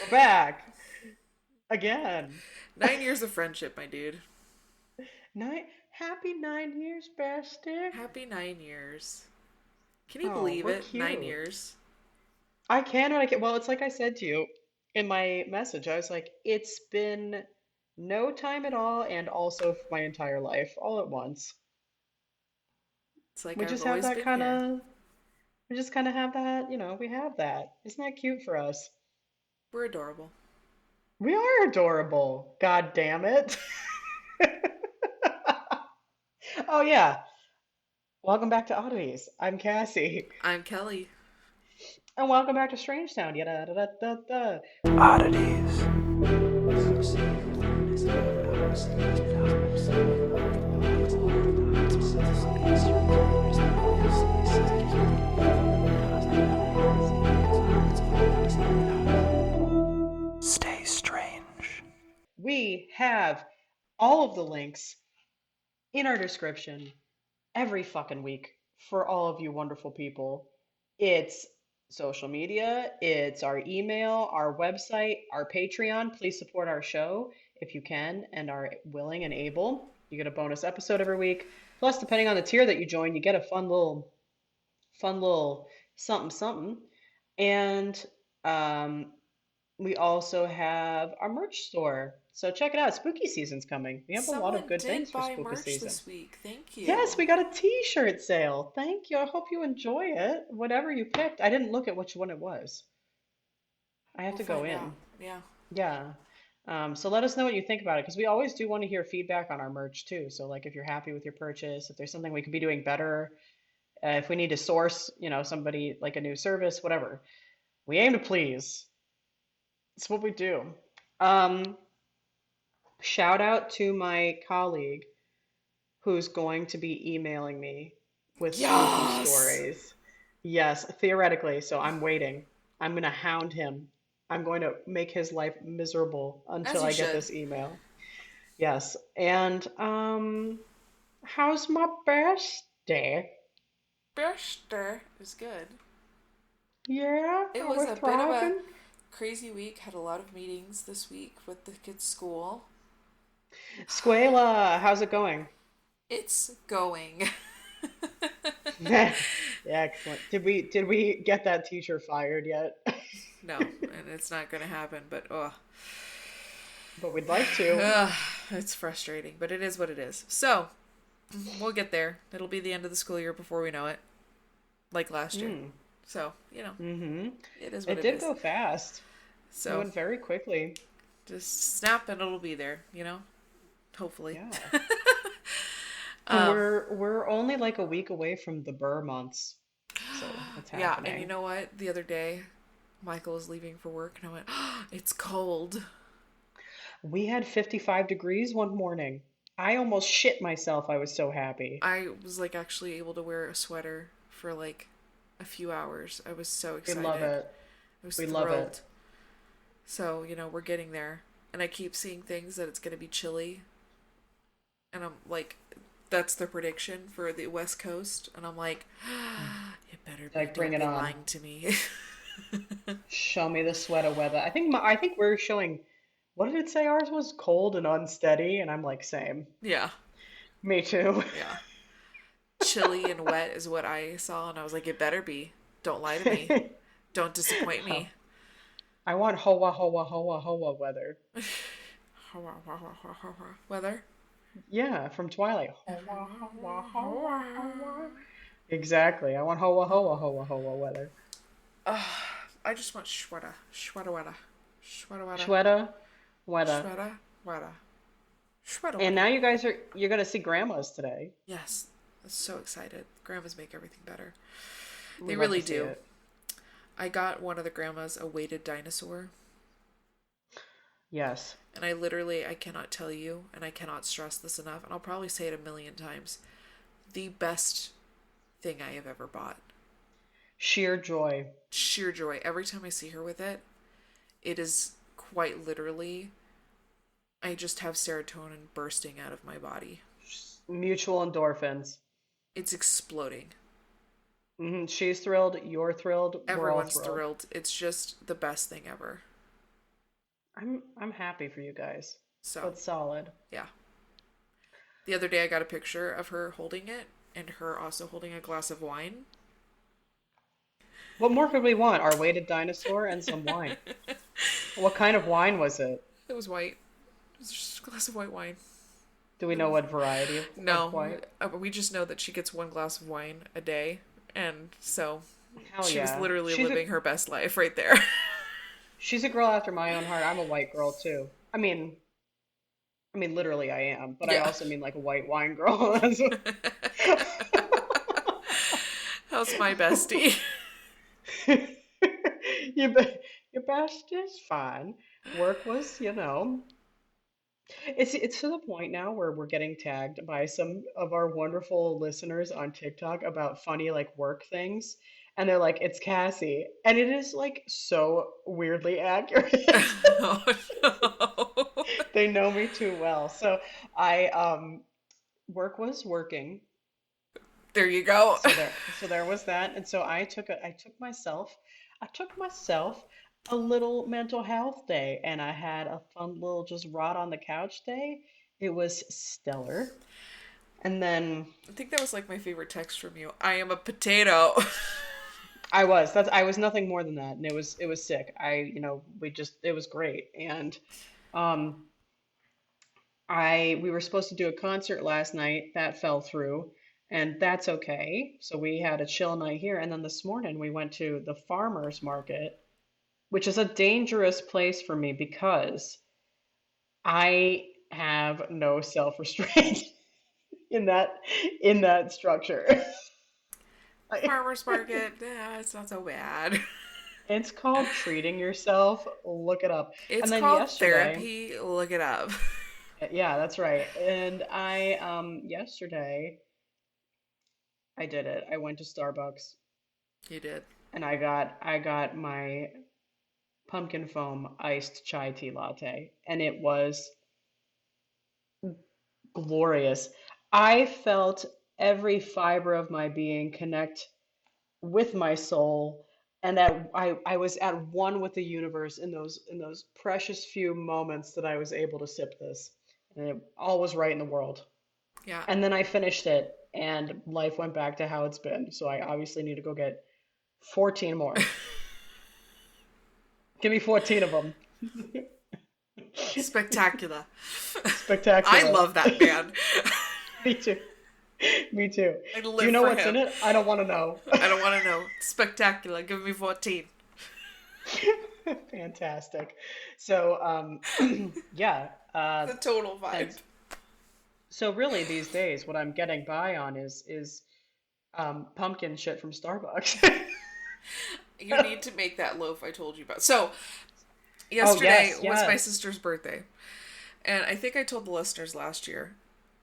We're back again. 9 years of friendship, my dude. Happy 9 years, bestie. Happy 9 years. Can you Oh, believe we're it? Nine cute. years. I can when I can. Well, it's like I said to you in my message. I was like, it's been no time at all, and also my entire life, all at once. It's like We I've just have always that been kind here. of. We just kind of have that. We have that. Isn't that cute for us? We're adorable. We are adorable. God damn it. Oh yeah. Welcome back to Oddities. I'm Cassie. I'm Kelly. And welcome back to Strangetown. Yada da da da da. Oddities. Stay strange. We have all of the links in our description every fucking week for all of you wonderful people. It's social media, it's our email, our website, our Patreon. Please support our show if you can and are willing and able. You get a bonus episode every week. Plus, depending on the tier that you join, you get a fun little something something. And um, we also have our merch store. So check it out. Spooky season's coming. We have a lot of Someone good did things for buy spooky merch season. this week. Thank Yes, you. we got a t-shirt sale. Thank you. I hope you enjoy it. Whatever you picked. I didn't look at which one it was. I have We'll to go find out. in. Yeah. Yeah. So let us know what you think about it because we always do want to hear feedback on our merch too. So like if you're happy with your purchase, if there's something we could be doing better, if we need to source, somebody like a new service, whatever. We aim to please. It's what we do. Um, Shout out to my colleague who's going to be emailing me with spooky Yes! stories. Yes, theoretically. So I'm waiting. I'm going to hound him. I'm going to make his life miserable As until you I get should. this email. Yes. And how's my best day? Brewster is good. Yeah, It are was we a bit of a thriving? crazy week. Had a lot of meetings this week with the kids' school. Squela, how's it going? It's going. Yeah, excellent. Did we get that teacher fired yet? No, and it's not going to happen, but But we'd like to. it's frustrating, but it is what it is. So, we'll get there. It'll be the end of the school year before we know it, like last year. Mm. So, Mm-hmm. it is what It it did is. go fast. It So, went very quickly. just snap and it'll be there. Hopefully. Yeah. And um, we're only like a week away from the Burr months. So it's yeah, and you happening. know what? The other day, Michael was leaving for work and I went, oh, it's cold. We had 55 degrees one morning. I almost shit myself. I was so happy. I was like actually able to wear a sweater for like a few hours. I was so We love excited. it. I was We love thrilled. it. So, we're getting there. And I keep seeing things that it's going to be chilly. And I'm like, that's the prediction for the West Coast. And I'm like, it better be. Like bring Don't it be on. lying to me. Show me the sweater weather. I think we're showing, what did it say ours was? Cold and unsteady, and I'm like, same. Yeah. Me too. Yeah. Chilly and wet is what I saw. And I was like, it better be. Don't lie to me. Don't disappoint Oh, me. I want hoa hoa hoa hoa weather. Weather? Yeah, from Twilight. Hoa hoa hoa hoa. Exactly. I want hoa hoa hoa hoa weather. I just want shweta. Shweta weta. Shweta weta. Shweta, weather. Shweta weta. Shweta And weta. now you're gonna see grandmas today. Yes. I'm so excited. Grandmas make everything better. We They love to really see do. it. I got one of the grandmas a weighted dinosaur. Yes. And I cannot tell you, and I cannot stress this enough, and I'll probably say it a million times. The best thing I have ever bought. Sheer joy. Sheer joy. Every time I see her with it, it is quite literally, I just have serotonin bursting out of my body. Mutual endorphins. It's exploding. She's thrilled. You're thrilled. We're all Everyone's thrilled. thrilled. It's just the best thing ever. I'm happy for you guys. So, That's solid. yeah. The other day I got a picture of her holding it and her also holding a glass of wine. What more could we want? Our weighted dinosaur and some wine. What kind of wine was it? It was white. It was just a glass of white wine. Do we know what variety of No, white? we just know that she gets one glass of wine a day, and so Hell she was yeah. literally living her best life right there. She's a girl after my own heart. I'm a white girl too. I mean literally I am, but I Yeah. also mean like a white wine girl. How's my bestie? Your be- your best is fine. Work was, it's to the point now where we're getting tagged by some of our wonderful listeners on TikTok about funny like work things. And they're like, it's Cassie. And it is like so weirdly accurate. Oh no. They know me too well. So I work was working. There you go. So there was that. And so I took myself a little mental health day and I had a fun little just rot on the couch day. It was stellar. And then I think that was like my favorite text from you. I am a potato. I was nothing more than that. And it was sick. It was great. And um we were supposed to do a concert last night. That fell through, and that's okay. So we had a chill night here, and then this morning we went to the farmers market, which is a dangerous place for me because I have no self-restraint in that structure. I- Farmer's market. Yeah, it's not so bad. It's called treating yourself. Look it up. And It's then called yesterday, therapy. Look it up. yeah, that's right. And I yesterday I did it. I went to Starbucks You did. and I got my pumpkin foam iced chai tea latte and it was glorious. I felt every fiber of my being connect with my soul and that I was at one with the universe in those precious few moments that I was able to sip this. And it all was right in the world. Yeah. And then I finished it and life went back to how it's been. So I obviously need to go get 14 more. Give me 14 of them. Spectacular. I Spectacular. love that band. Me too. Me too. I Do you live know for what's in him. it? I don't want to know. I don't want to know. Spectacular. Give me 14. Fantastic. So, yeah. The total And vibe. so really these days, what I'm getting by on is pumpkin shit from Starbucks. You need to make that loaf I told you about. So, Oh yesterday yes, was my yes. sister's birthday. And I think I told the listeners last year.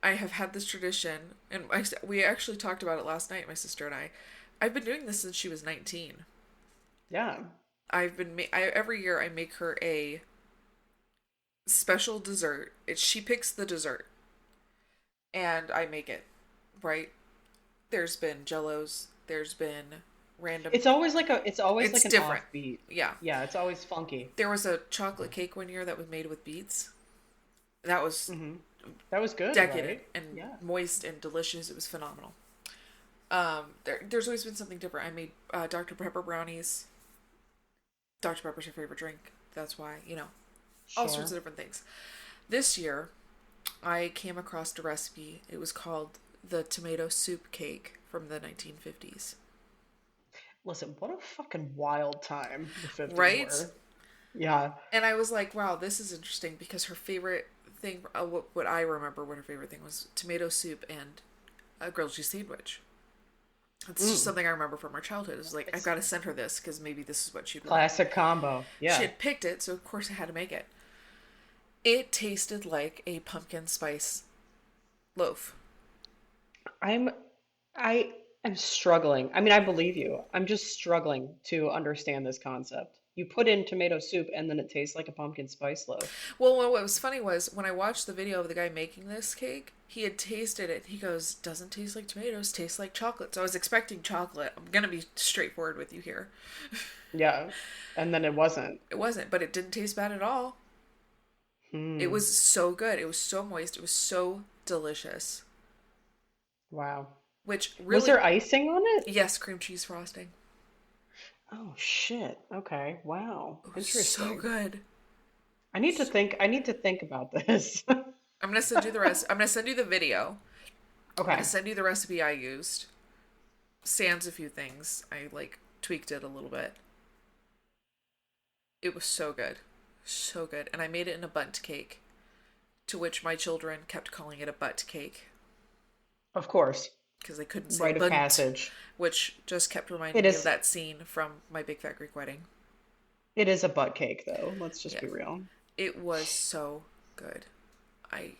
I have had this tradition, and we actually talked about it last night, my sister and I. I've been doing this since she was 19. Yeah. Every year I make her a special dessert. She picks the dessert, and I make it, right? There's been jellos, there's been random. It's always It's like an different. offbeat. Yeah. Yeah, it's always funky. There was a chocolate cake one year that was made with beets. That was Hmm. That was good, decadent right? and Yeah. moist and delicious. It was phenomenal. There's always been something different. I made Dr. Pepper brownies. Dr. Pepper's her favorite drink. That's why, all sorts Sure. of different things. This year, I came across a recipe. It was called the tomato soup cake from the 1950s. Listen, what a fucking wild time the 50s Right? were. Yeah. And I was like, wow, this is interesting because her favorite thing, what I remember what her favorite thing was tomato soup and a grilled cheese sandwich. It's just Mm. something I remember from her childhood. It was like, I've It's got to send her this because maybe this is what she'd want. classic combo. She Yeah. had picked it, so of course I had to make it. It tasted like a pumpkin spice loaf. I'm I am struggling. I mean, I believe you. I'm just struggling to understand this concept. You put in tomato soup and then it tastes like a pumpkin spice loaf. Well, what was funny was when I watched the video of the guy making this cake, he had tasted it. He goes, doesn't taste like tomatoes, tastes like chocolate. So I was expecting chocolate. I'm going to be straightforward with you here. Yeah. And then it wasn't. It wasn't, but it didn't taste bad at all. It Mm. was so good. It was so moist. It was so delicious. Wow. Which Was really, there icing on it? yes, cream cheese frosting. Oh shit. Okay. Wow. It was so Interesting. good. I need to think about this. I'm gonna send you the rest. I'm gonna send you the video. I'm gonna Okay. send you the recipe I used. Sans a few things. I like tweaked it a little bit. It was so good. So good. And I made it in a bundt cake, to which my children kept calling it a butt cake Of course. because they couldn't say Rite of bunt, passage. which just kept It reminding me of is that scene from My Big Fat Greek Wedding. it is a butt cake though. Let's just Yeah. be real. It was so good. I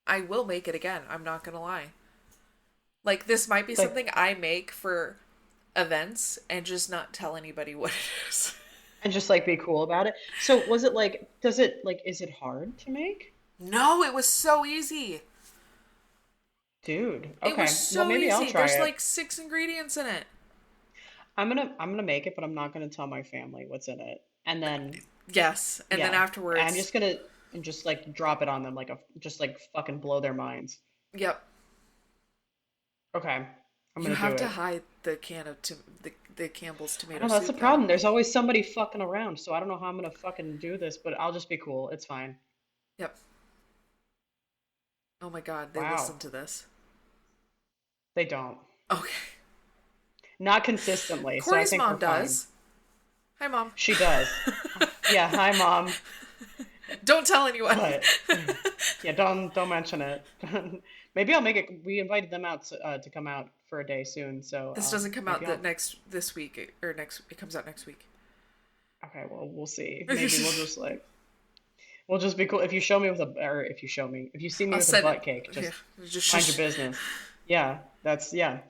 I will make it again. I'm not gonna lie. Like this might be Like something I make for events and just not tell anybody what it is. and just like be cool about it. So was it like does it like is it hard to make? No, it was so easy. Dude. It was Okay. Well, so maybe I'll easy. try There's it. like 6 ingredients in it. I'm gonna make it, but I'm not gonna tell my family what's in it. And then Yes. And then yeah, I'm afterwards, just gonna and just like drop it on them like a just like fucking blow their minds. yep. Okay, I'm You gonna do have to it. hide the can of the Campbell's I tomato know that's the soup though. problem. There's always somebody fucking around, so I don't know how I'm gonna fucking do this, but I'll just be cool. It's fine. Yep. Oh my god, they Wow, listen to this. they don't. Okay. Not consistently, so I Corey's think we're mom fine. does. Hi, mom. She does. Yeah, hi mom. Don't tell anyone. But yeah, don't mention it. Maybe I'll make it. We invited them out to come out for a day soon, so This doesn't come out maybe I'll. this week or next. It comes out next week. Okay, well we'll see. Maybe we'll just be cool. If you show me with a or if you see me I'll with a send it. butt cake, Yeah, just just mind your shush. business. Yeah, that's yeah.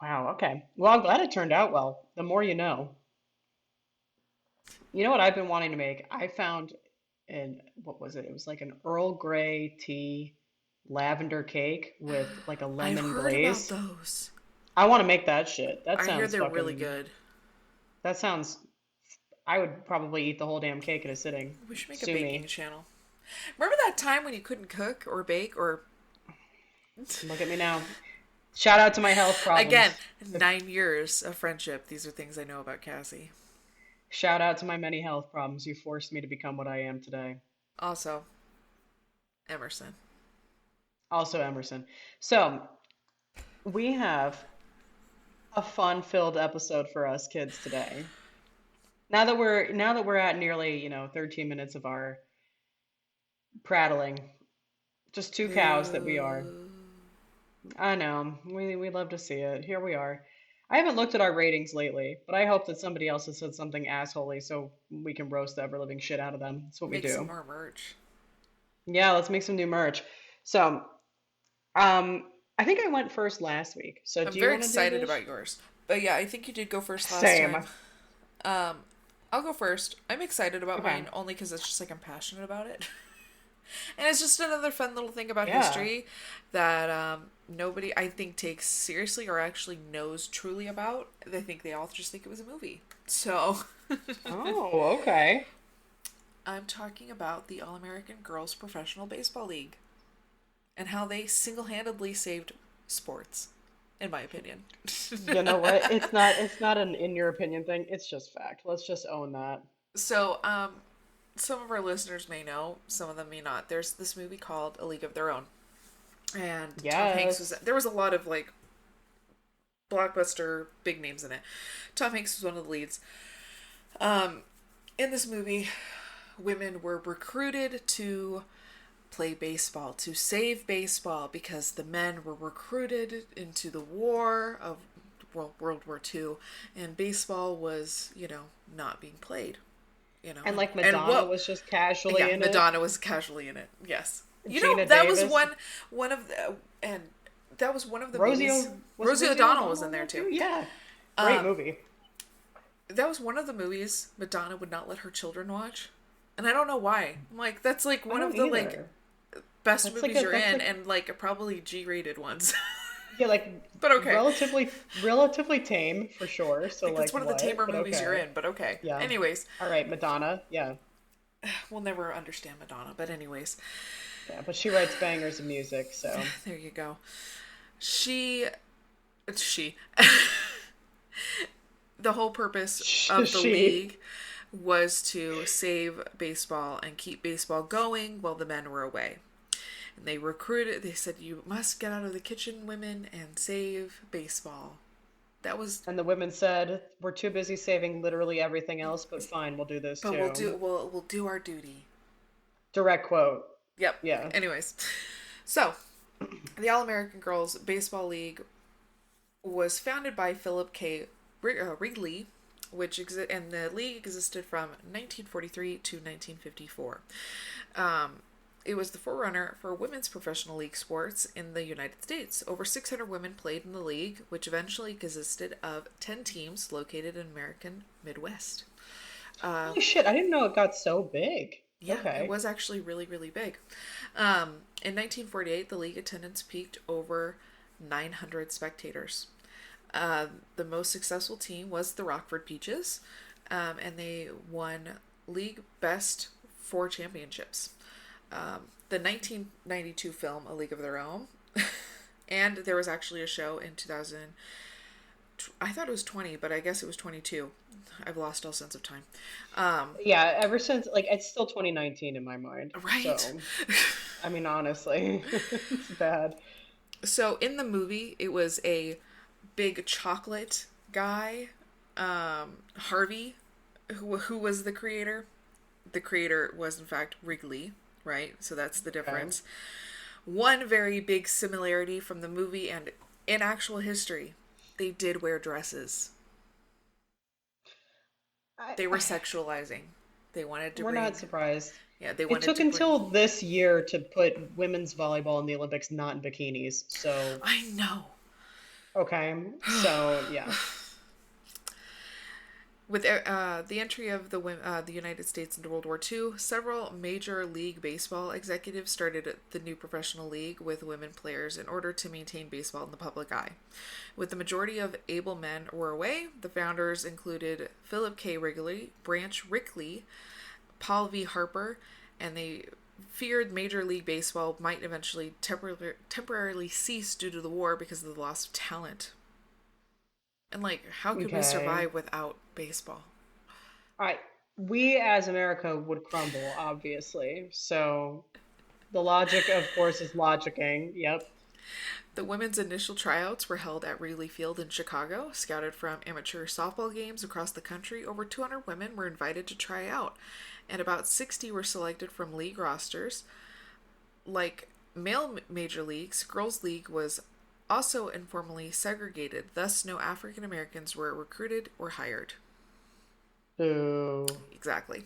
Wow. Okay. Well, I'm glad it turned out well. The more you know. You know what I've been wanting to make? I found an what was it? It was like an Earl Grey tea lavender cake with like a I've lemon heard about glaze. those. I want to make that shit. That I hear sounds they're really fucking. good. That sounds. I would probably eat the whole damn cake in a sitting. We should make a Sue baking me. channel. Remember that time when you couldn't cook or bake or Look at me now. Shout out to my health again, problems. 9 years of friendship. These are things I know about Cassie. Shout out to my many health problems. You forced me to become what I am today. Also, Emerson. Also, Emerson. So, we have a fun-filled episode for us kids today. Now that we're at nearly, 13 minutes of our prattling, just two cows that we are. Boo. I know. We love to see it. Here we are. I haven't looked at our ratings lately, but I hope that somebody else has said something assholey so we can roast the ever living shit out of them. That's what we Make some do. more merch. Yeah, let's make some new merch. So, I think I went first last week. So I'm do you very want to do excited this? about yours. But yeah, I think you did go first last Same. time. I'll go first. I'm excited about Okay. mine only because it's just like I'm passionate about it. And it's just another fun little thing about Yeah. history that nobody, I think, takes seriously or actually knows truly about. They think they all just think it was a movie. So, Oh, okay. I'm talking about the All American Girls Professional Baseball League and how they single handedly saved sports, in my opinion. You know what? It's not an in your opinion thing. It's just fact. Let's just own that. So, some of our listeners may know, some of them may not. There's this movie called A League of Their Own. And Tom Hanks was, Yes. there was a lot of like blockbuster big names in it. Tom Hanks was one of the leads. In this movie, women were recruited to play baseball, to save baseball, because the men were recruited into the war of World War II, and baseball was, not being played. And like And Madonna what was just casually yeah, in it. Madonna was casually in it. Yes. Gina That was Davis. one of the and that was one of the Rosie movies. was Rosie Rosie O'Donnell was in in there that too. Yeah. Great movie. That was one of the movies Madonna would not let her children watch. And I don't know why. I'm like, that's like I one of don't the like either. best That's like movies a you're that's in like and like probably G-rated ones. yeah, like But okay. relatively tame for sure. So Like that's like one of the what? tamer But movies you're okay. in, but okay. Yeah. Anyways, All right, Madonna. Yeah. we'll never understand Madonna, but anyways, Yeah, but she writes bangers of music, so there you go. She she the whole purpose of the she. league was to save baseball and keep baseball going while the men were away. And they said, you must get out of the kitchen, women, and save baseball. That was, And the women said, "We're too busy saving literally everything else, but fine, we'll do this but too." we'll do our duty. Direct quote. Yep. Yeah. Anyways, so the All American Girls Baseball League was founded by Philip K. Wrigley, and the league existed from 1943 to 1954. Um, it was the forerunner for women's professional league sports in the United States. Over 600 women played in the league, which eventually consisted of 10 teams located in American Midwest. Holy shit, I didn't know it got so big. Yeah, it Okay. was actually really, really big. In 1948, the league attendance peaked over 900 spectators. The most successful team was the Rockford Peaches, and they won league best four championships. The 1992 film A League of Their Own, and there was actually a show in 2000. I thought it was 20, but I guess it was 22. I've lost all sense of time. Yeah, ever since, like, it's still 2019 in my mind. Right. So, I mean, honestly, it's bad. So in the movie, it was a big chocolate guy, Harvey, who was the creator. The creator was in fact Wrigley, right? So that's the Okay. difference. One very big similarity from the movie and in actual history, they did wear dresses. I, They were sexualizing. They wanted to we're not bring, surprised. yeah, they It wanted took to bring. until this year to put women's volleyball in the Olympics not in bikinis. So, I know. okay. So, yeah. With the entry of the United States into World War II, several major league baseball executives started the new professional league with women players in order to maintain baseball in the public eye. With the majority of able men were away, the founders included Philip K. Wrigley, Branch Rickley, Paul V. Harper, and they feared Major League Baseball might eventually temporarily cease due to the war because of the loss of talent. And like, how could we Okay. survive without baseball? I we as America would crumble, obviously. So the logic, of course, is logicking. Yep. The women's initial tryouts were held at Wrigley Field in Chicago. Scouted from amateur softball games across the country, over 200 women were invited to try out, and about 60 were selected from league rosters. Like male major leagues, girls' league was also informally segregated, thus, no African Americans were recruited or hired. Boo. Exactly.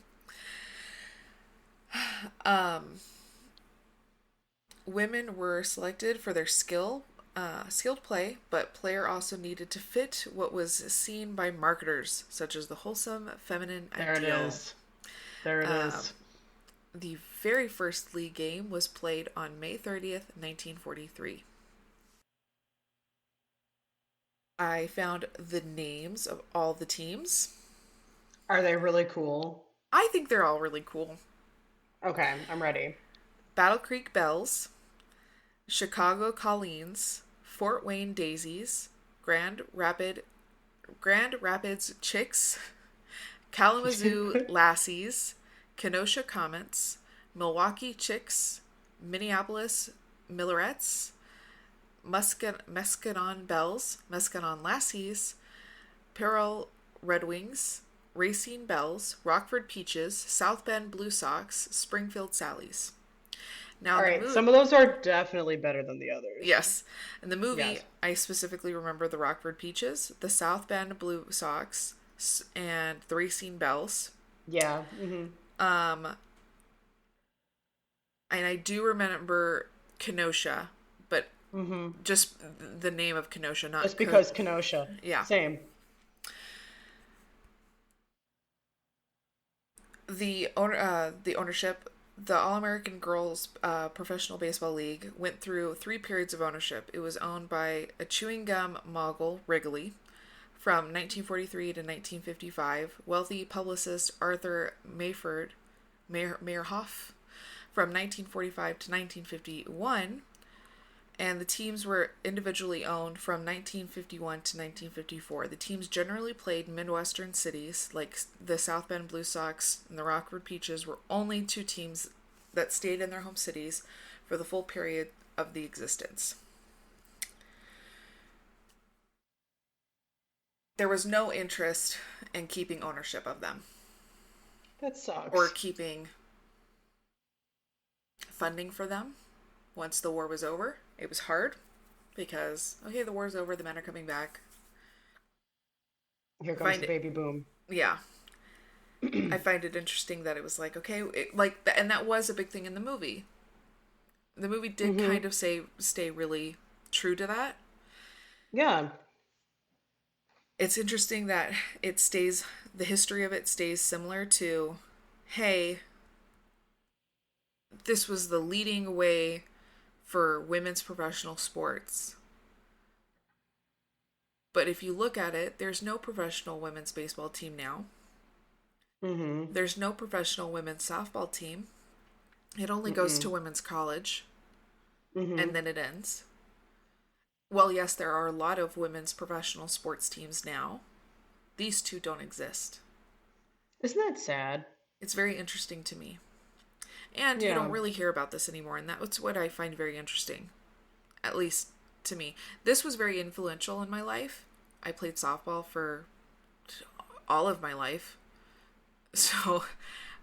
Women were selected for their skilled play, but player also needed to fit what was seen by marketers, such as the wholesome feminine There it ideal. is. There it Um, is. the very first league game was played on May 30th, 1943. I found the names of all the teams. Are they really cool? I think they're all really cool. Okay, I'm ready. Battle Creek Bells, Chicago Colleens, Fort Wayne Daisies, Grand Rapids Chicks, Kalamazoo Lassies, Kenosha Comets, Milwaukee Chicks, Minneapolis Millerettes, Muscadon Lassies, Pearl Red Wings, Racine Bells, Rockford Peaches, South Bend Blue Sox, Springfield Sallies. Now All in the right, movie, some of those are definitely better than the others. yes, in the movie, Yes. I specifically remember the Rockford Peaches, the South Bend Blue Sox, and the Racine Bells. Yeah. Um, and I do remember Kenosha, but just the name of Kenosha, not Just because Kenosha. yeah. Same. The ownership, the All American Girls Professional Baseball League went through three periods of ownership. It was owned by a chewing gum mogul, Wrigley, from 1943 to 1955. Wealthy publicist Arthur Meyerhoff from 1945 to 1951, and the teams were individually owned from 1951 to 1954. The teams generally played in Midwestern cities, like the South Bend Blue Sox and the Rockford Peaches were only two teams that stayed in their home cities for the full period of the existence. There was no interest in keeping ownership of them That or sucks. keeping funding for them once the war was over. It was hard because, okay, the war's over, the men are coming back. Here I comes find the it, baby boom. yeah, I find it interesting that it was like, okay, and that was a big thing in the movie. The movie did Hmm. kind of stay really true to that. Yeah. It's interesting that the history of it stays similar to, hey, this was the leading way for women's professional sports. But if you look at it, there's no professional women's baseball team now. Hmm. There's no professional women's softball team. It only goes to Mm-mm. women's college Hmm. and then it ends. Well, yes, there are a lot of women's professional sports teams now. These two don't exist. Isn't that sad? It's very interesting to me. And you don't Yeah. really hear about this anymore, and that's what I find very interesting, at least to me. This was very influential in my life. I played softball for all of my life. So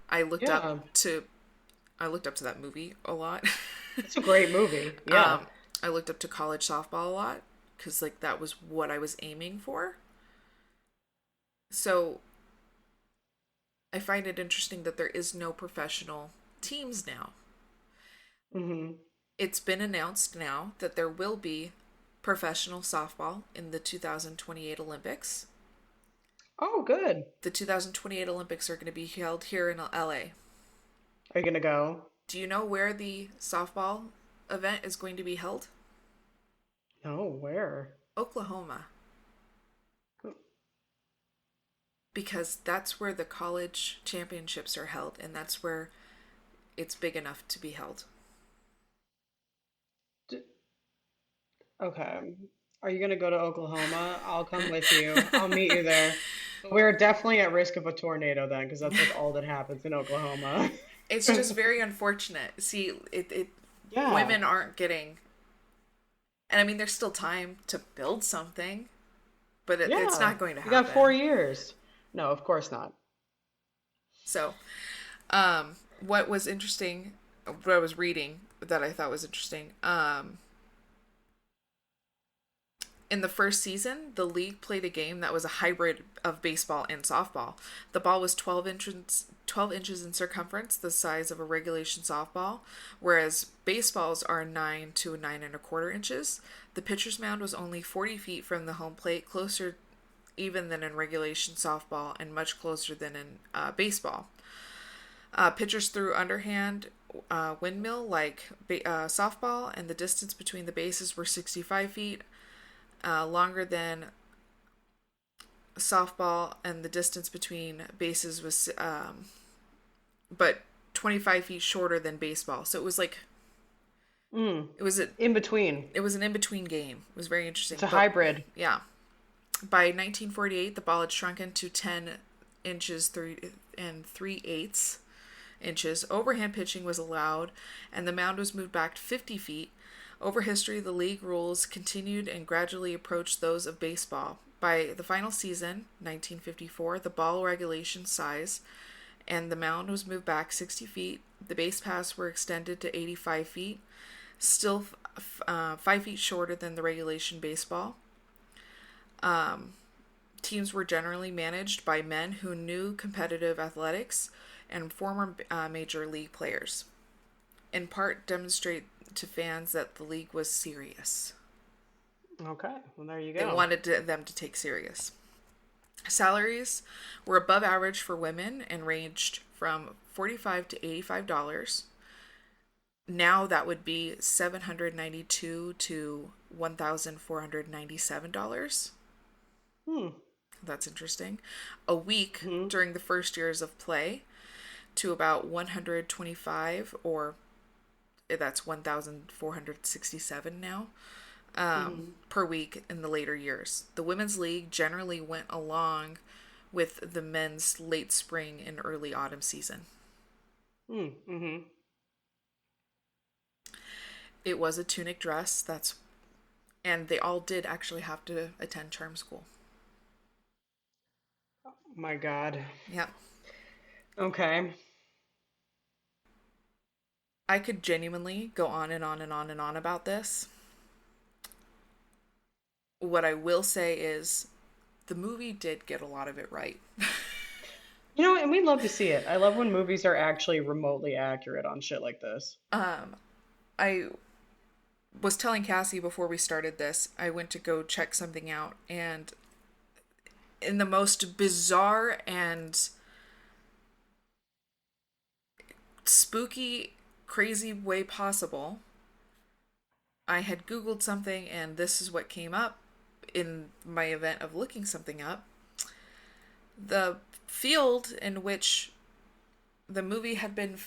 I looked up Yeah. to I looked up to that movie a lot. It's a great movie. Yeah. um, I looked up to college softball a lot because like that was what I was aiming for. So I find it interesting that there is no professional teams now. Hmm. It's been announced now that there will be professional softball in the 2028 Olympics. Oh, good. The 2028 Olympics are going to be held here in LA. Are you gonna go? Do you know where the softball event is going to be held? No, where? Oklahoma. Because that's where the college championships are held, and that's where it's big enough to be held. D- Okay. Are you gonna go to Oklahoma? I'll come with you. I'll meet you there. But we're definitely at risk of a tornado then, because that's like all that happens in Oklahoma. It's just very unfortunate. See, Yeah. women aren't getting, and I mean, there's still time to build something, but it's Yeah. not going to You got four happen. years. No, of course not. So, what was interesting, what I was reading that I thought was interesting, in the first season, the league played a game that was a hybrid of baseball and softball. The ball was 12 inches in circumference, the size of a regulation softball, whereas baseballs are 9 to 9.25 inches. The pitcher's mound was only 40 feet from the home plate, closer even than in regulation softball and much closer than in baseball. Pitchers threw underhand windmill like softball, and the distance between the bases were 65 feet, longer than softball, and the distance between bases was, but 25 feet shorter than baseball. So it was like, Mm. it was a, In between. it was an in between game. It was very It's interesting. a But hybrid. yeah, by 1948, the ball had shrunken to 10 inches 3 and 3/8 inches. Overhand pitching was allowed, and the mound was moved back to 50 feet. Over history, the league rules continued and gradually approached those of baseball. By the final season, 1954, the ball regulation size and the mound was moved back 60 feet. The base paths were extended to 85 feet, still 5 feet shorter than the regulation baseball. Teams were generally managed by men who knew competitive athletics and former major league players. In part, demonstrate to fans that the league was serious. Okay. Well, there you They go. wanted them to take serious. Salaries were above average for women and ranged from $45 to $85. Now that would be $792 to $1,497. Hmm. That's interesting. A week Hmm. during the first years of play. to about 125, or that's 1,467 now, Hmm. per week in the later years. The women's league generally went along with the men's late spring and early autumn season. Mm-hmm. It was a tunic dress, and they all did actually have to attend charm school. My God. Yeah. Okay. I could genuinely go on and on and on and on about this. What I will say is the movie did get a lot of it right. And we love to see it. I love when movies are actually remotely accurate on shit like this. I was telling Cassie before we started this, I went to go check something out, and in the most bizarre and spooky, crazy way possible, I had Googled something, and this is what came up in my event of looking something up. The field in which the movie had been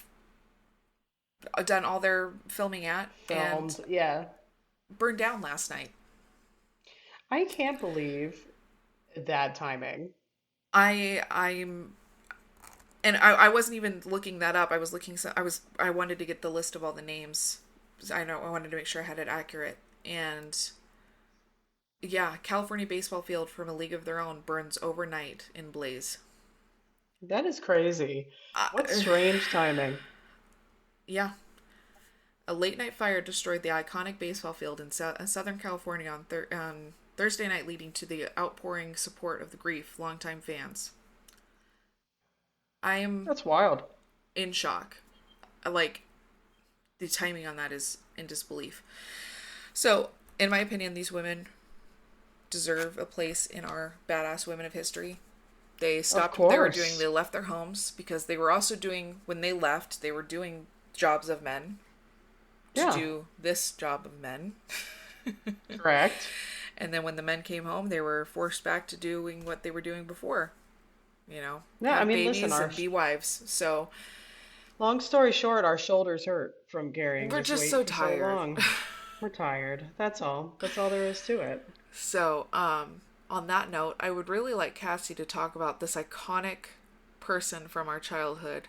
done all their filming at and Filmed. Yeah. burned down last night. I can't believe that timing. I'm and I wasn't even looking that up. I was looking. I wanted to get the list of all the names. I know I wanted to make sure I had it accurate. And yeah, California baseball field from a league of their own burns overnight in blaze. That is crazy. What Uh, strange timing. yeah, a late night fire destroyed the iconic baseball field in Southern California on Thursday night, leading to the outpouring support of the grief longtime fans. I am That's wild. in shock. Like, the timing on that is in disbelief. So, in my opinion, these women deserve a place in our badass women of history. They Of stopped what they were doing. course. They left their homes because they were also doing, when they left, they were doing jobs of men to Yeah, do this job of men. correct. And then when the men came home, they were forced back to doing what they were doing before. Yeah, I Have mean, listen, babies and be wives. So long story short, our shoulders hurt from carrying we're this just weight so for so tired. long. We're tired. That's all. That's all there is to it. So, on that note, I would really like Cassie to talk about this iconic person from our childhood.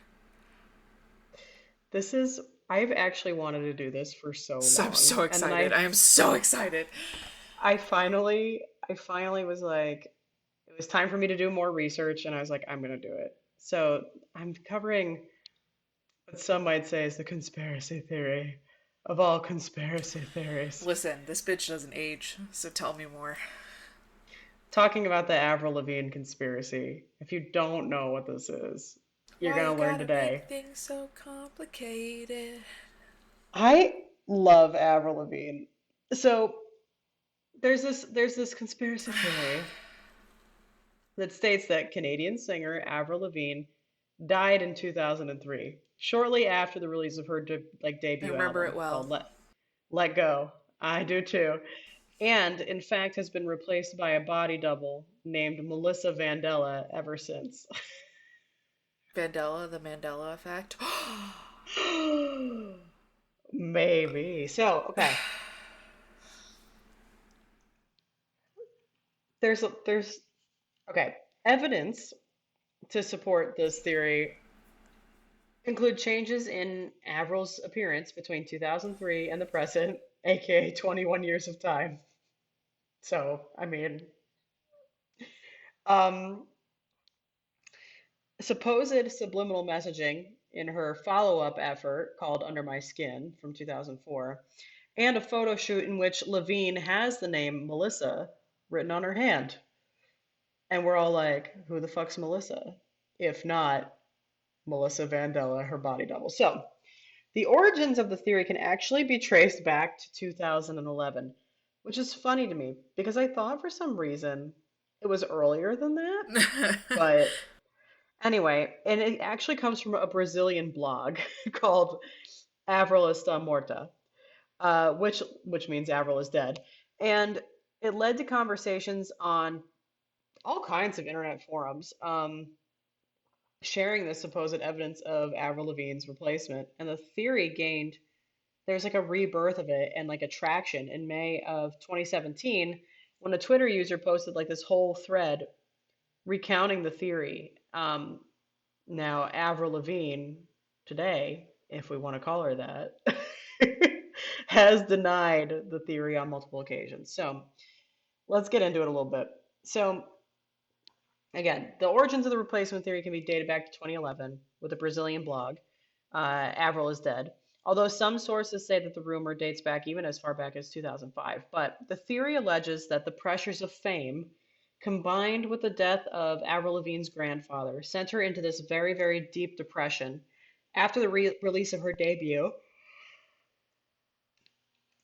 I've actually wanted to do this for so So I'm long. so And then excited. I am so excited. I finally was like, it was time for me to do more research, and I was like, I'm gonna do it. So I'm covering what some might say is the conspiracy theory of all conspiracy theories. Listen, this bitch doesn't age, so tell me more. Talking about the Avril Lavigne conspiracy. If you don't know what this is, you're Why you gonna learn gotta make today. things so complicated? I love Avril Lavigne. So there's this conspiracy theory that states that Canadian singer Avril Lavigne died in 2003, shortly after the release of her I debut remember it album well. called Let Go. I do too. And in fact has been replaced by a body double named Melissa Vandella ever since. Vandella, the Mandela effect. Maybe. So, okay. There's okay. Evidence to support this theory include changes in Avril's appearance between 2003 and the present, aka 21 years of time. So, I mean, um, supposed subliminal messaging in her follow-up effort called Under My Skin from 2004, and a photo shoot in which Levine has the name Melissa written on her hand. And we're all like, who the fuck's Melissa? If not Melissa Vandella, her body double. So, the origins of the theory can actually be traced back to 2011, which is funny to me because I thought for some reason it was earlier than that. But anyway, and it actually comes from a Brazilian blog called Avril Está Morta, which means Avril is dead. And it led to conversations on all kinds of internet forums. sharing this supposed evidence of Avril Lavigne's replacement, and the theory gained there's like a rebirth of it and like a traction in May of 2017 when a Twitter user posted like this whole thread recounting the theory. Now, Avril Lavigne today, if we want to call her that, has denied the theory on multiple occasions. So let's get into it a little bit. So again, the origins of the replacement theory can be dated back to 2011 with a Brazilian blog. Avril is dead. Although some sources say that the rumor dates back even as far back as 2005. But the theory alleges that the pressures of fame, combined with the death of Avril Lavigne's grandfather, sent her into this very, very deep depression after the release of her debut.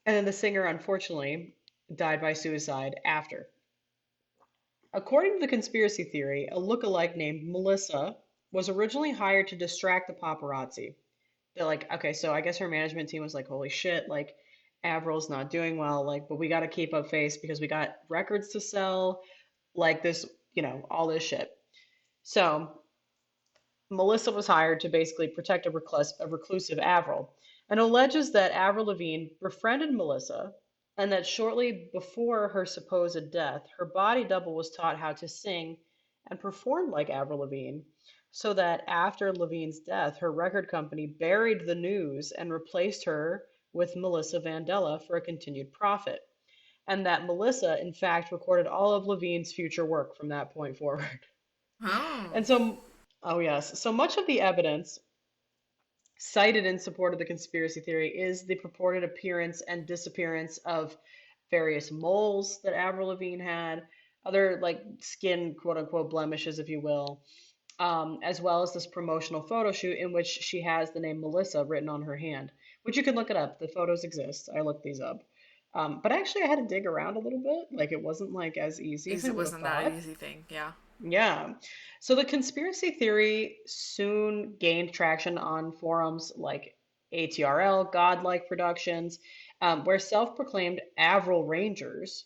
And then the singer, unfortunately, died by suicide after. According to the conspiracy theory, a look-alike named Melissa was originally hired to distract the paparazzi. They're like, okay, so I guess her management team was like, holy shit, like Avril's not doing well, like, but we got to keep up face because we got records to sell, like this, all this shit. So Melissa was hired to basically protect a reclusive Avril, and alleges that Avril Lavigne befriended Melissa, and that shortly before her supposed death, her body double was taught how to sing and perform like Avril Lavigne, so that after Lavigne's death, her record company buried the news and replaced her with Melissa Vandella for a continued profit. And that Melissa, in fact, recorded all of Lavigne's future work from that point forward. Oh. And so, oh yes, so much of the evidence cited in support of the conspiracy theory is the purported appearance and disappearance of various moles that Avril Lavigne had, other like skin quote unquote blemishes, if you will, as well as this promotional photo shoot in which she has the name Melissa written on her hand, which you can look it up. The photos exist. I looked these up. But actually, I had to dig around a little bit. Like, it wasn't like as easy as I It would have wasn't that thought. easy thing. Yeah. Yeah. So the conspiracy theory soon gained traction on forums like ATRL, Godlike Productions, where self-proclaimed Avril Rangers,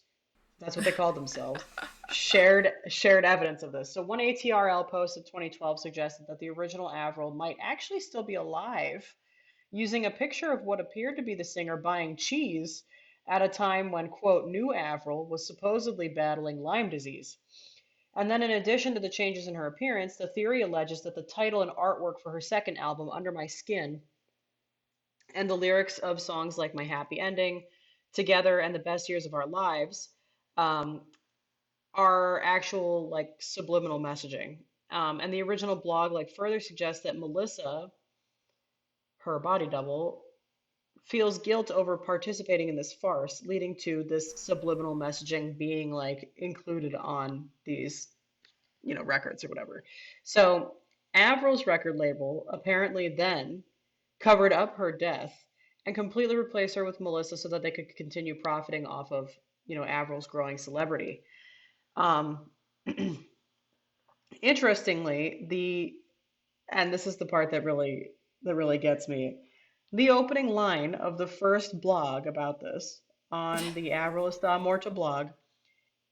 that's what they called themselves, shared evidence of this. So one ATRL post of 2012 suggested that the original Avril might actually still be alive, using a picture of what appeared to be the singer buying cheese at a time when, quote, new Avril was supposedly battling Lyme disease. And then, in addition to the changes in her appearance, the theory alleges that the title and artwork for her second album, Under My Skin, and the lyrics of songs like My Happy Ending, Together, and The Best Years of Our Lives um, are actual like subliminal messaging. And the original blog like further suggests that Melissa, her body double, feels guilt over participating in this farce, leading to this subliminal messaging being like included on these records or whatever. So Avril's record label apparently then covered up her death and completely replaced her with Melissa so that they could continue profiting off of, Avril's growing celebrity. Um, Interestingly, and this is the part that really gets me, the opening line of the first blog about this on the Avril Está Morta blog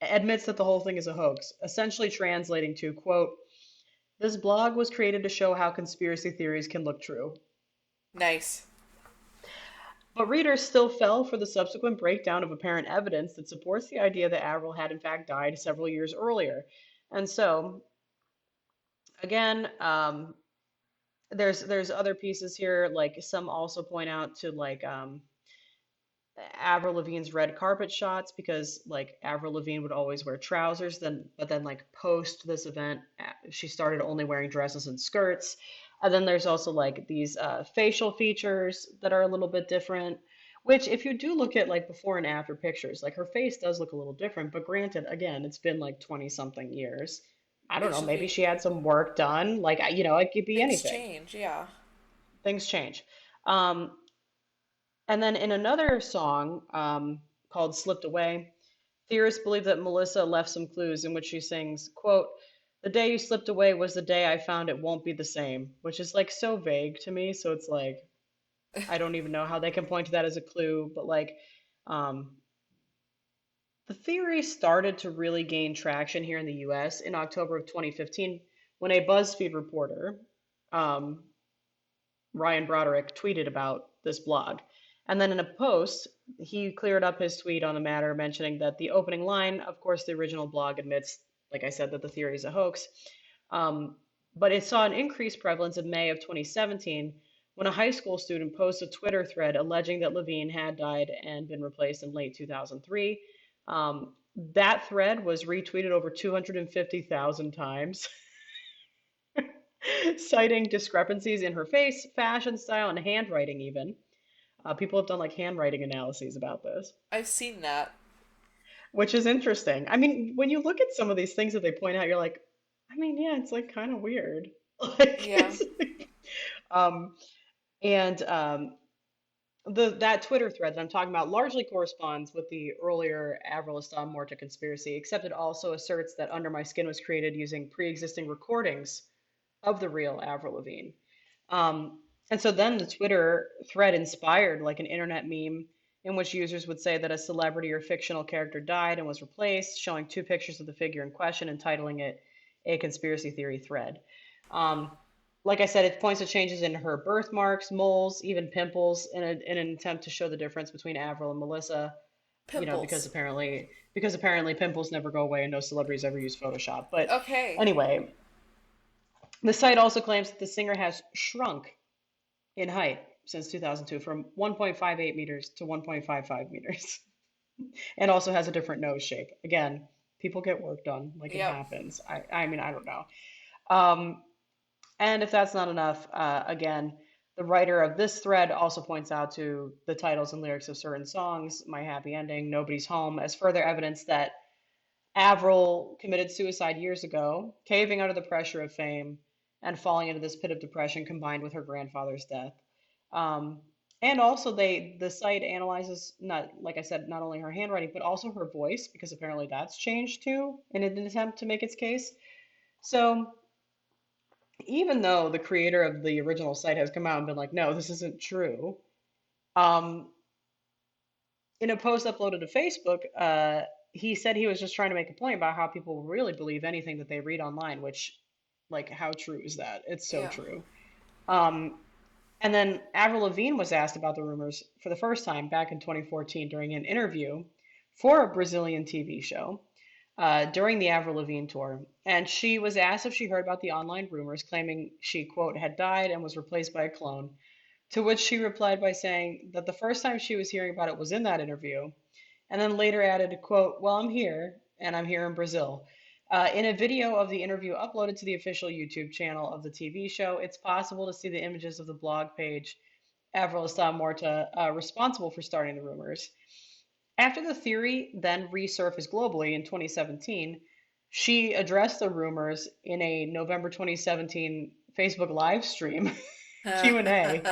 admits that the whole thing is a hoax, essentially translating to, quote, this blog was created to show how conspiracy theories can look true. Nice. But readers still fell for the subsequent breakdown of apparent evidence that supports the idea that Avril had in fact died several years earlier. And so, again, there's other pieces here, like some also point out to like Avril Lavigne's red carpet shots because like Avril Lavigne would always wear trousers but then like post this event she started only wearing dresses and skirts. And then there's also like these facial features that are a little bit different, which if you do look at like before and after pictures, like her face does look a little different, but granted, again, it's been like 20 something years. I don't know, It's maybe she had some work done, like it could be things anything. change. Yeah. Things change. um and then in another song called Slipped Away, theorists believe that Melissa left some clues in which she sings, quote, the day you slipped away was the day I found it won't be the same, which is like so vague to me. So it's like, I don't even know how they can point to that as a clue, but like, um, the theory started to really gain traction here in the US in October of 2015 when a BuzzFeed reporter, um, Ryan Broderick, tweeted about this blog. And then in a post, he cleared up his tweet on the matter, mentioning that the opening line, of course, the original blog admits, like I said, that the theory is a hoax. Um, but it saw an increased prevalence in May of 2017 when a high school student posted a Twitter thread alleging that Lavigne had died and been replaced in late 2003. That thread was retweeted over 250,000 times, citing discrepancies in her face, fashion style, and handwriting, even. People have done like handwriting analyses about this, I've seen that. which is interesting. I mean, when you look at some of these things that they point out, you're like, I mean, yeah, it's like kind of weird. Like, Yeah. um, and the that Twitter thread that I'm talking about largely corresponds with the earlier Avril Lavigne conspiracy, except it also asserts that Under My Skin was created using pre-existing recordings of the real Avril Lavigne. Um, and so then the Twitter thread inspired like an internet meme in which users would say that a celebrity or fictional character died and was replaced, showing two pictures of the figure in question and titling it a conspiracy theory thread. Um, like I said, it points to changes in her birthmarks, moles, even pimples, in an attempt to show the difference between Avril and Melissa. You know, Pimples. because apparently pimples never go away and no celebrities ever use Photoshop. But Okay. anyway, the site also claims that the singer has shrunk in height since 2002 from 1.58 meters to 1.55 meters and also has a different nose shape. Again, people get work done, like it Yep. happens. I mean, I don't know. Um, and if that's not enough, again, the writer of this thread also points out to the titles and lyrics of certain songs, My Happy Ending, Nobody's Home, as further evidence that Avril committed suicide years ago, caving under the pressure of fame and falling into this pit of depression combined with her grandfather's death. Um, and also the site analyzes not like I said, not only her handwriting, but also her voice, because apparently that's changed too in an attempt to make its case. So even though the creator of the original site has come out and been like, no, this isn't true, um, in a post uploaded to Facebook, he said he was just trying to make a point about how people really believe anything that they read online, which, like, how true is that? It's so Yeah. true. Um, and then Avril Lavigne was asked about the rumors for the first time back in 2014 during an interview for a Brazilian TV show during the Avril Lavigne tour. And she was asked if she heard about the online rumors claiming she, quote, had died and was replaced by a clone. To which she replied by saying that the first time she was hearing about it was in that interview, and then later added, quote, well, I'm here, and I'm here in Brazil. In a video of the interview uploaded to the official YouTube channel of the TV show, it's possible to see the images of the blog page Avril Está Morta, responsible for starting the rumors. After the theory then resurfaced globally in 2017, she addressed the rumors in a November 2017 Facebook live stream Q&A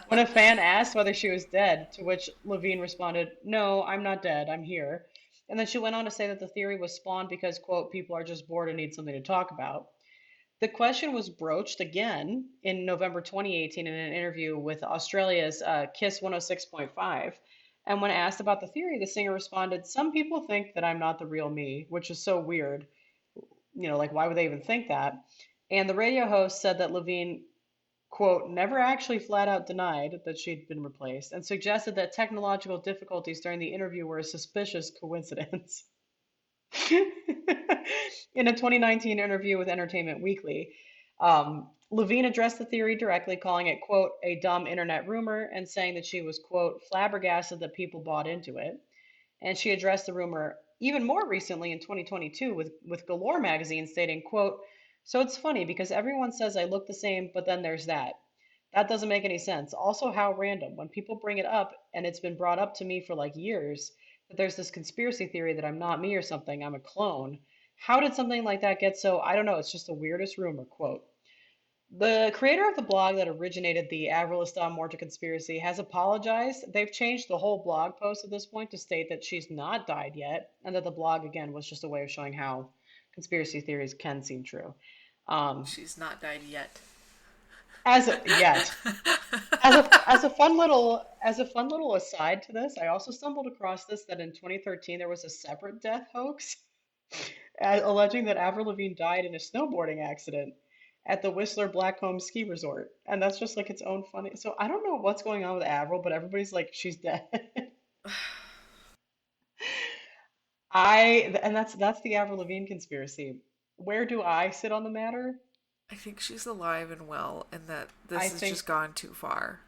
when a fan asked whether she was dead, to which Levine responded, no, I'm not dead, I'm here. And then she went on to say that the theory was spawned because, quote, people are just bored and need something to talk about. The question was broached again in November 2018 in an interview with Australia's Kiss 106.5. And when asked about the theory, the singer responded, some people think that I'm not the real me, which is so weird. You know, like, why would they even think that? And the radio host said that Levine, quote, never actually flat out denied that she'd been replaced and suggested that technological difficulties during the interview were a suspicious coincidence. In a 2019 interview with Entertainment Weekly, Levine addressed the theory directly, calling it, quote, a dumb internet rumor and saying that she was, quote, flabbergasted that people bought into it. And she addressed the rumor even more recently in 2022 with Galore magazine stating, quote, so it's funny because everyone says I look the same, but then there's that. That doesn't make any sense. Also, how random. When people bring it up, and it's been brought up to me for like years, that there's this conspiracy theory that I'm not me or something, I'm a clone. How did something like that get so, I don't know, it's just the weirdest rumor, quote. The creator of the blog that originated the Avril Morta conspiracy has apologized. They've changed the whole blog post at this point to state that she's not died yet, and that the blog, again, was just a way of showing how conspiracy theories can seem true. Um, She's not died yet. yet, as a fun little aside to this, I also stumbled across this that in 2013 there was a separate death hoax alleging that Avril Lavigne died in a snowboarding accident. at the Whistler Blackcomb Ski Resort, and that's just like its own funny. So I don't know what's going on with Avril, but everybody's like she's dead. And that's the Avril Lavigne conspiracy. Where do I sit on the matter? I think she's alive and well, and that I this has think just gone too far.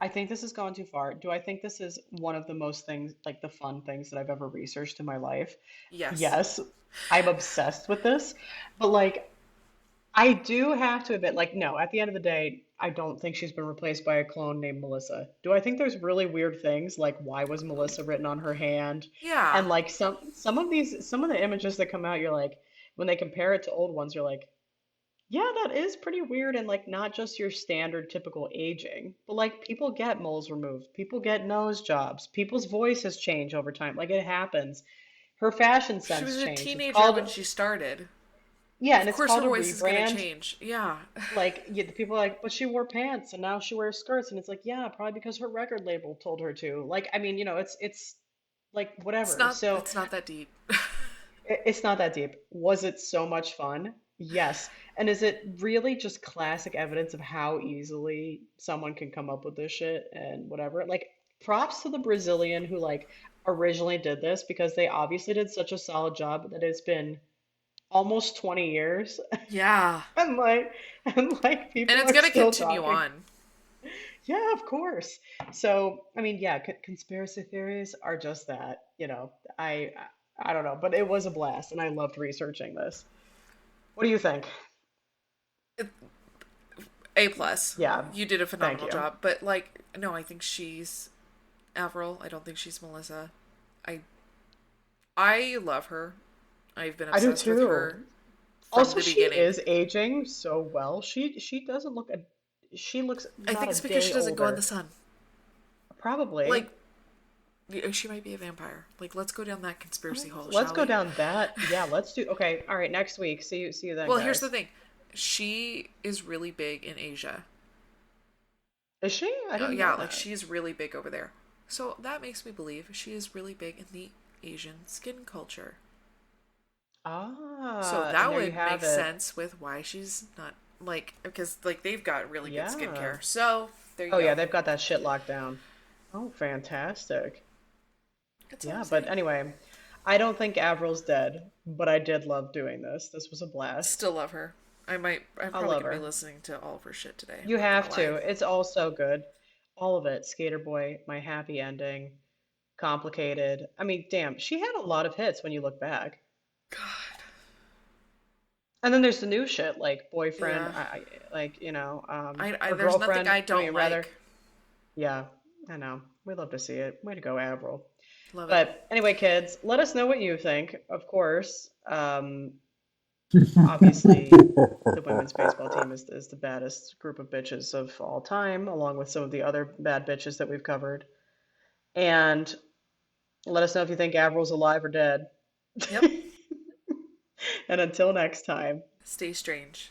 I think this has gone too far. Do I think this is one of the most things, like the fun things that I've ever researched in my life? Yes. Yes, I'm obsessed with this. But like, I do have to admit, like, no, at the end of the day, I don't think she's been replaced by a clone named Melissa. Do I think there's really weird things like why was Melissa written on her hand? Yeah. And like some of the images that come out, you're like, when they compare it to old ones, you're like, yeah, that is pretty weird and like not just your standard typical aging, but like people get moles removed, people get nose jobs, people's voices change over time. Like it happens. Her fashion She sense was a changed. It's teenager called when she started. yeah, Of and it's course her called a voice is gonna rebrand. change. Yeah. Like yeah, the people are like, but she wore pants and now she wears skirts, and it's like, yeah, probably because her record label told her to. Like, I mean, it's like whatever. So It's not that deep. it's not that deep. Was it so much fun? Yes. And is it really just classic evidence of how easily someone can come up with this shit and whatever? Like, props to the Brazilian who like originally did this because they obviously did such a solid job that it's been almost 20 years Yeah. and like And people it's are gonna still continue talking. on. Yeah, of course. So, I mean, yeah, conspiracy theories are just that, I don't know, but it was a blast and I loved researching this. What do you think? A plus. Yeah, You did a thank phenomenal you. job. But like, no, I think she's Avril. I don't think she's Melissa. I I love her. I've been I do obsessed with too. her from Also, the she beginning. is aging so well. She doesn't look she looks I not think a it's because day she doesn't go in the older. sun. Probably. Like, she might be a vampire. Like, let's go down that conspiracy hole, Let's shall go we? down that. Yeah, let's do. Okay, all right, next week. See you then, Well, here's the guys. thing. She is really big in Asia. Is she? I Oh, didn't know yeah, like that. she's really big over there. So that makes me believe she is really big in the Asian skin culture. So Ah, and that there you would make have it. sense with why she's not like because like they've got really good Yeah. skincare. So there you Oh yeah, go. they've got that shit locked down. Oh, fantastic. That's all I'm Yeah, but saying. anyway, I don't think Avril's dead, but I did love doing this. This was a blast. Still love her. I'm I probably love gonna be her. listening to all of her shit today. I'm You not gonna have lie. to. It's all so good. All of it. Skater Boy, My Happy Ending, Complicated. I mean, damn, she had a lot of hits when you look back. God. And then there's the new shit like Boyfriend, Yeah. or There's nothing Girlfriend. I I don't mean, rather. like. Yeah, I know. We love to see it. Way to go, Avril. Love it. But anyway, kids, let us know what you think. Of course, obviously, the women's baseball team is the baddest group of bitches of all time, along with some of the other bad bitches that we've covered. And let us know if you think Avril's alive or dead. Yep. And until next time. Stay strange.